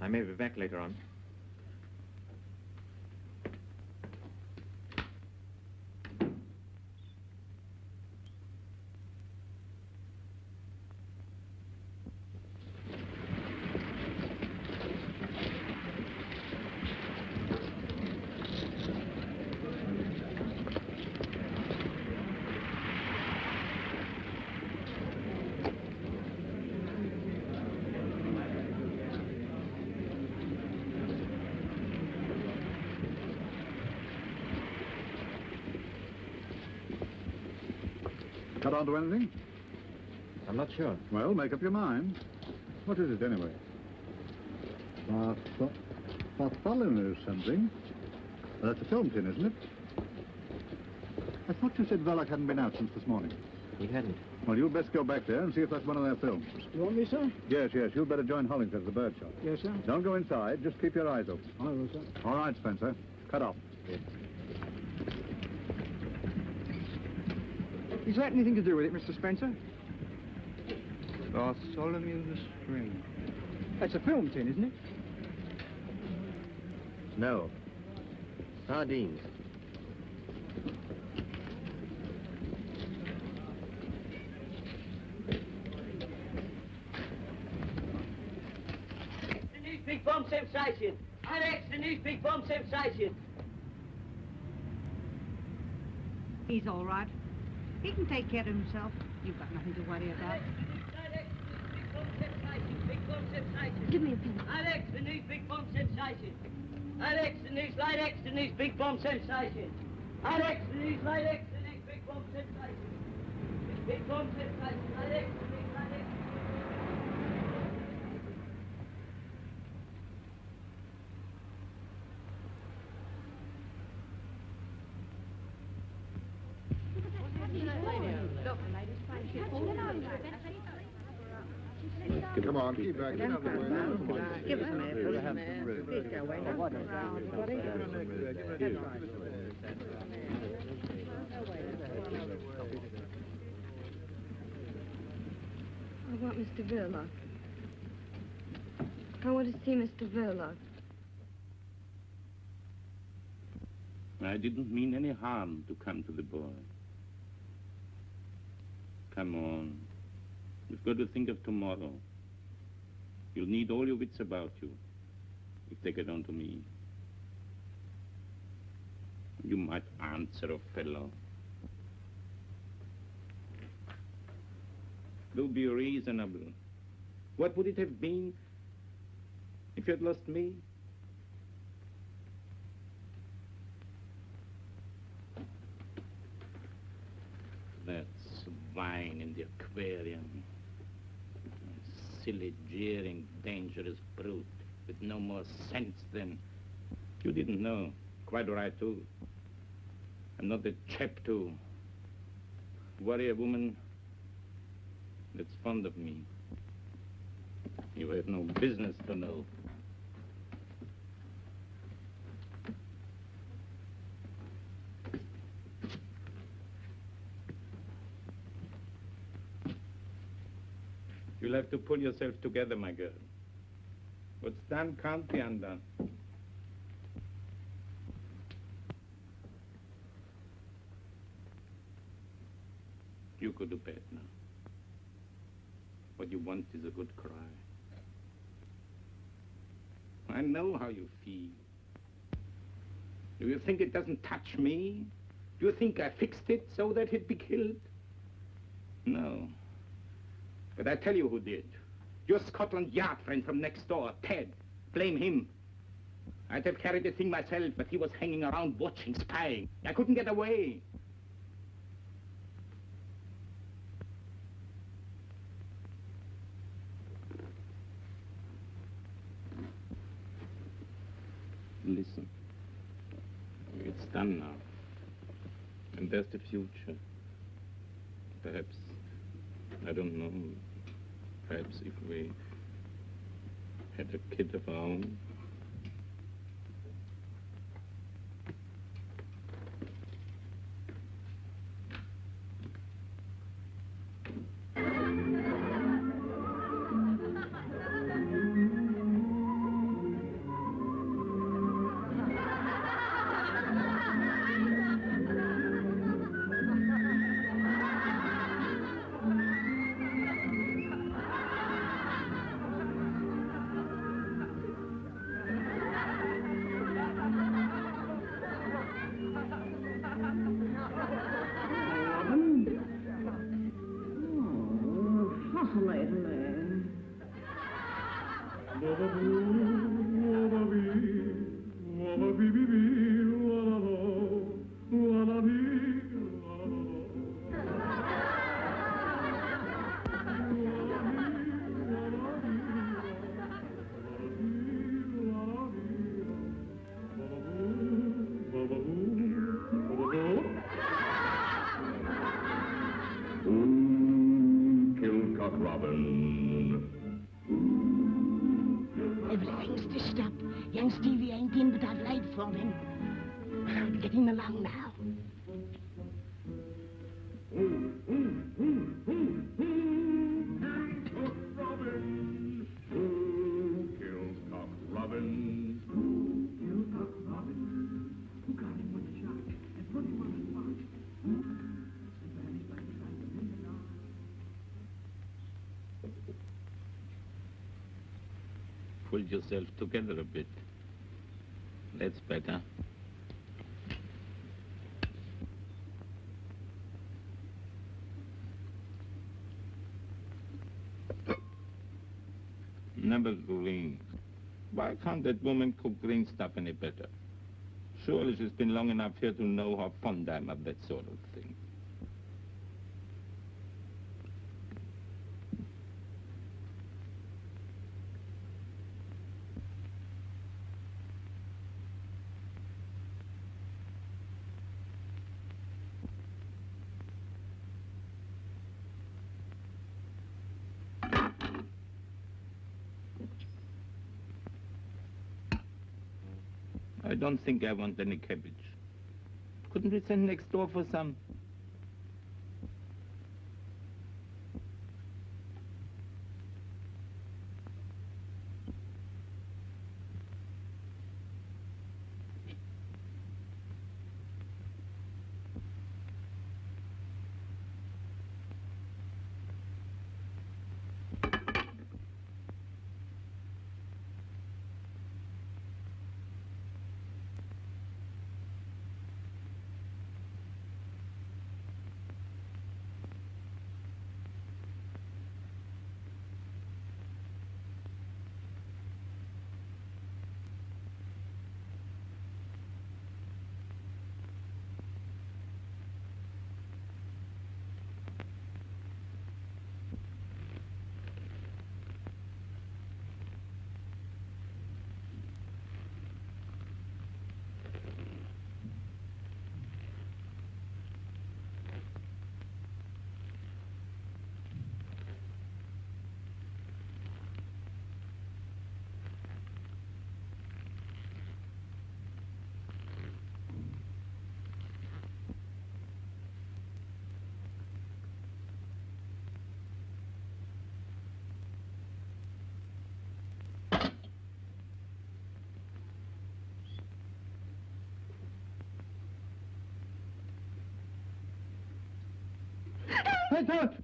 I may be back later on. Cut on to anything? I'm not sure. Well, make up your mind. What is it, anyway? Bartholomew something. That's a film tin, isn't it? I thought you said Verloc hadn't been out since this morning. He hadn't. Well, you'd best go back there and see if that's one of their films. You want me, sir? Yes, yes. You'd better join Hollingford at the bird shop. Yes, sir. Don't go inside. Just keep your eyes open. I will, sir. All right, Spencer. Cut off. Is that anything to do with it, Mr. Spencer? Bartholomew the String. That's a film tin, isn't it? No. Sardines. The news big bomb sensation. Alex, the news big bomb sensation. He's all right. He can take care of himself. You've got nothing to worry about. Give me a pen. Alex, the news big bomb sensation. Alex, the news light X, the news big bomb sensation. Alex, the news light X, the news big bomb sensation. Big bomb sensation. Alex, the news light X. Come on, keep back. Get out of the way. Give us a minute. Please go away. I want Mr. Verloc. I want to see Mr. Verloc. I didn't mean any harm to come to the boy. Come on. You've got to think of tomorrow. You'll need all your wits about you if they get on to me. You might answer a fellow. Do be reasonable. What would it have been if you had lost me? That swine in the aquarium. Silly, jeering, dangerous brute with no more sense than... You didn't know. Quite right, too. I'm not the chap to worry a woman that's fond of me. You have no business to know. You'll have to pull yourself together, my girl. What's done can't be undone. You go to bed now. What you want is a good cry. I know how you feel. Do you think it doesn't touch me? Do you think I fixed it so that he'd be killed? No. But I tell you who did. Your Scotland Yard friend from next door, Ted. Blame him. I'd have carried the thing myself, but he was hanging around watching, spying. I couldn't get away. Listen. It's done now. And there's the future. Perhaps, I don't know, perhaps if we had a kid of our own. Cock Robin. Everything's stitched up. Young Stevie ain't in, but I've laid for him. I'm getting along now. Cock Robin. Who kills Cock Robin? Who killed Cock Robin? Who got him with the shot and put him on the spot? And vanished like the sight of him and Pull yourself together a bit. That's better. Never green. Why can't that woman cook green stuff any better? Surely she's been long enough here to know how fond I am of that sort of thing. I don't think I want any cabbage. Couldn't we send next door for some? Hey, out!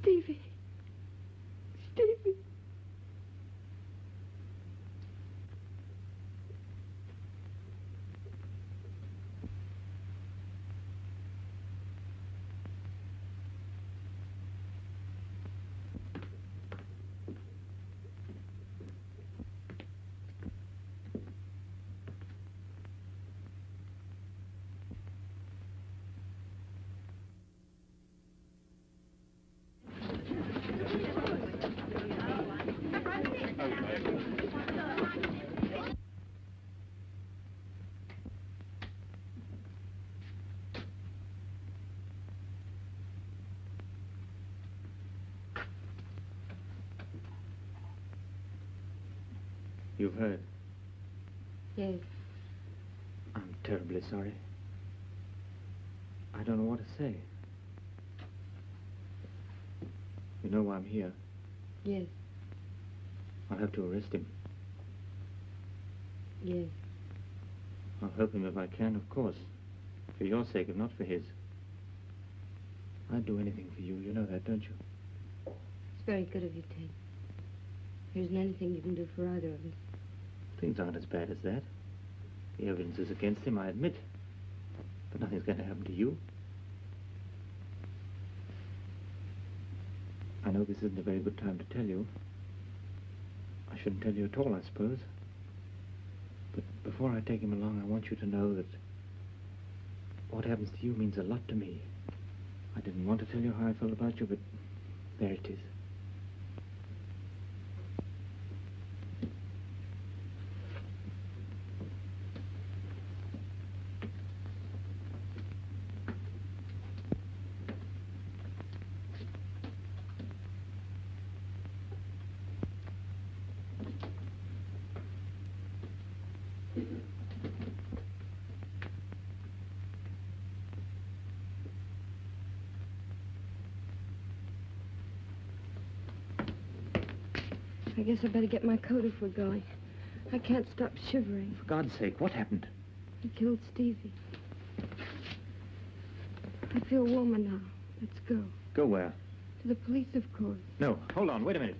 Stevie. Stevie. You've heard. Yes. I'm terribly sorry. I don't know what to say. You know why I'm here. Yes. I'll have to arrest him. Yes. I'll help him if I can, of course. For your sake, if not for his. I'd do anything for you. You know that, don't you? It's very good of you, Ted. There isn't anything you can do for either of us. Things aren't as bad as that. The evidence is against him, I admit. But nothing's going to happen to you. I know this isn't a very good time to tell you. I shouldn't tell you at all, I suppose. But Before I take him along, I want you to know that what happens to you means a lot to me. I didn't want to tell you how I felt about you, but there it is. I guess I better get my coat if we're going. I can't stop shivering. For God's sake, what happened? He killed Stevie. I feel warmer now. Let's go. Go where? To the police, of course. No, hold on, wait a minute.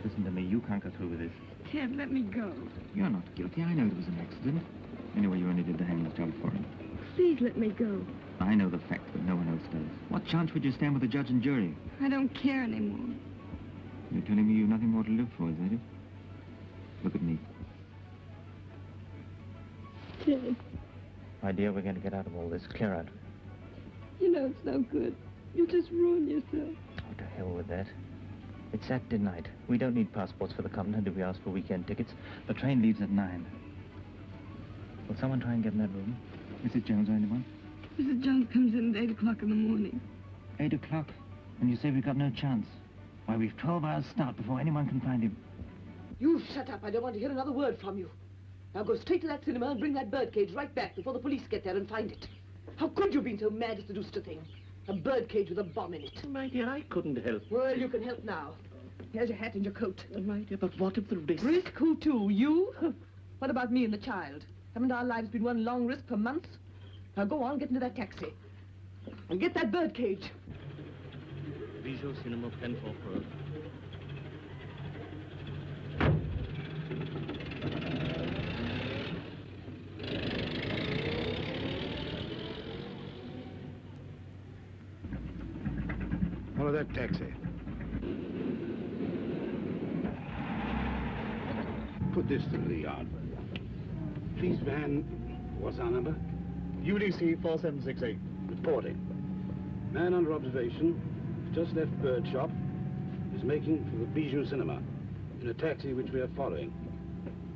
Listen to me, you can't go through with this. Ted, let me go. You're not guilty. I know it was an accident. Anyway, you only did the hangman's job for him. Please let me go. I know the fact, but no one else does. What chance would you stand with the judge and jury? I don't care anymore. You're telling me you've nothing more to live for, is that it? Look at me. Ted, My dear, we're going to get out of all this. Clear out. you know it's no good. You'll just ruin yourself. Oh, to hell with that. It's Saturday night. We don't need passports for the continent if we ask for weekend tickets. The train leaves at 9. Will someone try and get in that room? Mrs. Jones or anyone? Mrs. Jones comes in at 8 o'clock in the morning. 8 o'clock? And you say we've got no chance? Why, we've 12 hours start before anyone can find him. You shut up. I don't want to hear another word from you. Now go straight to that cinema and bring that birdcage right back before the police get there and find it. How could you have been so mad as to do such a thing? A birdcage with a bomb in it. My dear, I couldn't help. Well, you can help now. Here's your hat and your coat. My dear, but what if the risk... Risk? Who to? You? What about me and the child? Haven't our lives been one long risk for months? Now go on, get into that taxi. And get that birdcage. Visual Cinema Penfolk Road. Follow that taxi. Put this through the yard. Please, van. What's our number? UDC 4768. Reporting. Man under observation, just left bird shop, is making for the Bijou Cinema in a taxi which we are following.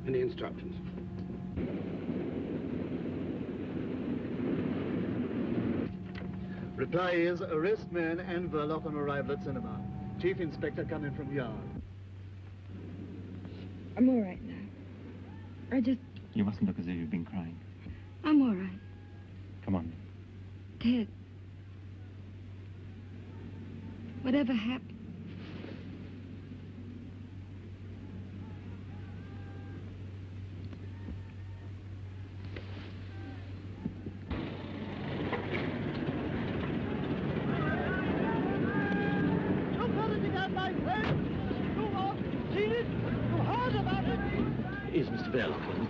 Any instructions? Reply is arrest man and Verloc on arrival at cinema. Chief Inspector coming from yard. I'm all right now. You mustn't look as if you've been crying. I'm all right. Come on. Ted. Whatever happened? Is Mr. Verloc in?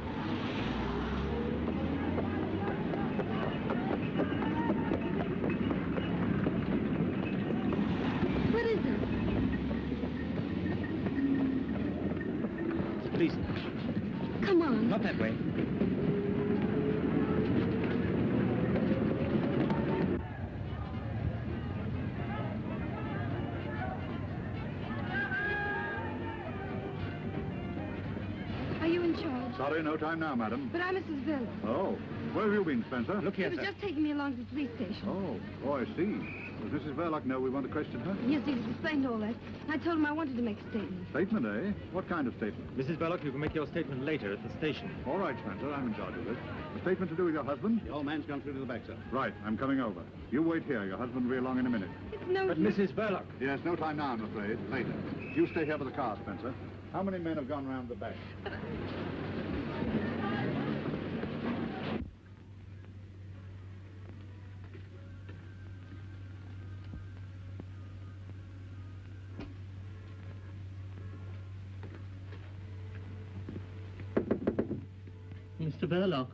What is it? It's the police. Come on. Not that way. Are you in charge? Sorry, no time now, madam. But I'm Mrs. Verloc. Oh, where have you been, Spencer? Look He here, was sir. just taking me along to the police station. Oh, I see. Does Mrs. Verloc know we want to question her? Yes, he's explained all that. I told him I wanted to make a statement. Statement, eh? What kind of statement? Mrs. Verloc, you can make your statement later at the station. All right, Spencer, I'm in charge of this. A statement to do with your husband? The old man's gone through to the back, sir. Right, I'm coming over. You wait here. Your husband will be along in a minute. It's no But use. Mrs. Verloc... Yes, no time now, I'm afraid. Later. You stay here for the car, Spencer. How many men have gone round the back? Mr. Verloc.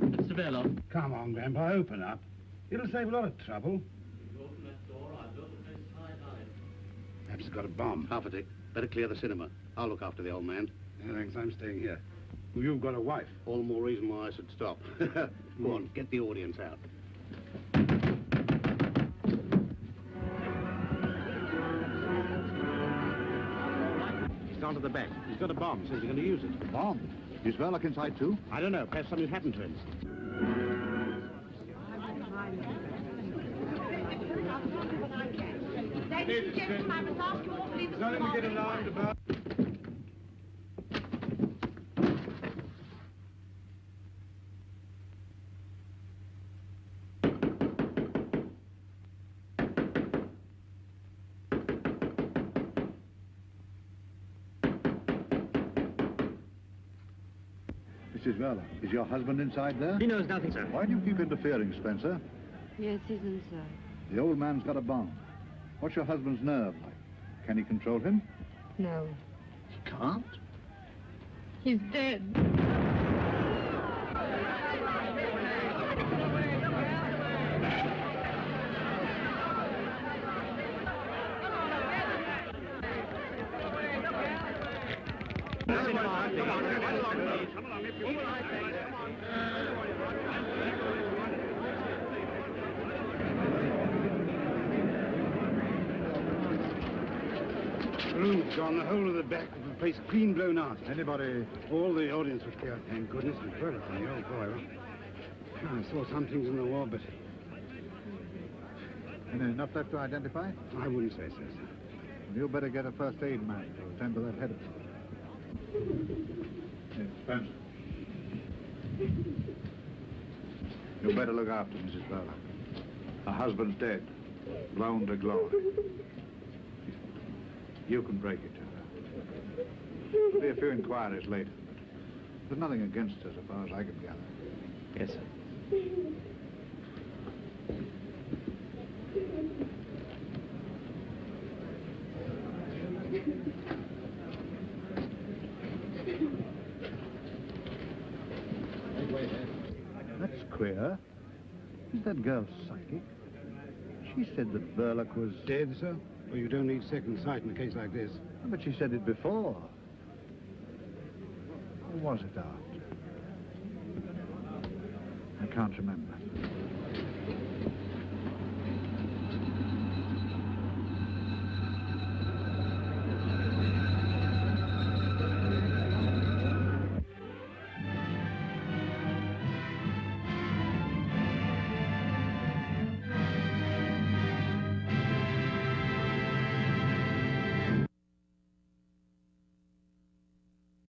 Mr. Verloc. Come on, Grandpa, open up. It'll save a lot of trouble. Perhaps it's got a bomb. Half a tick. Better clear the cinema. I'll look after the old man. No, thanks, I'm staying here. Well, you've got a wife. All the more reason why I should stop. Go on, get the audience out. He's gone to the back. He's got a bomb. Says he's going to use it. Bomb? Is Verloc inside, too? I don't know. Perhaps something happened to him. Ladies and gentlemen, I must ask you all to leave the Nothing to get alarmed about. Mrs. Verloc, is your husband inside there? He knows nothing, sir. Why do you keep interfering, Spencer? Yes, he's inside. The old man's got a bomb. What's your husband's nerve like? Can he control him? No. He can't? He's dead. Room's gone. The whole of the back of the place clean blown out. Anybody? All the audience was clear. Thank goodness. And further from the old boy. I saw some things in the wall, but Enough left to identify? I wouldn't say so, sir. Well, you better get a first aid man to attend to that head. Yes, Spencer. You better look after Mrs. Verloc. Her husband's dead. Blown to glory. You can break it to her. There'll be a few inquiries later. There's nothing against her, so far as I can gather. Yes, sir. That's queer. Is that girl psychic? She said that Verloc was... Dead, sir? Well, you don't need second sight in a case like this. But she said it before. Or was it after? I can't remember.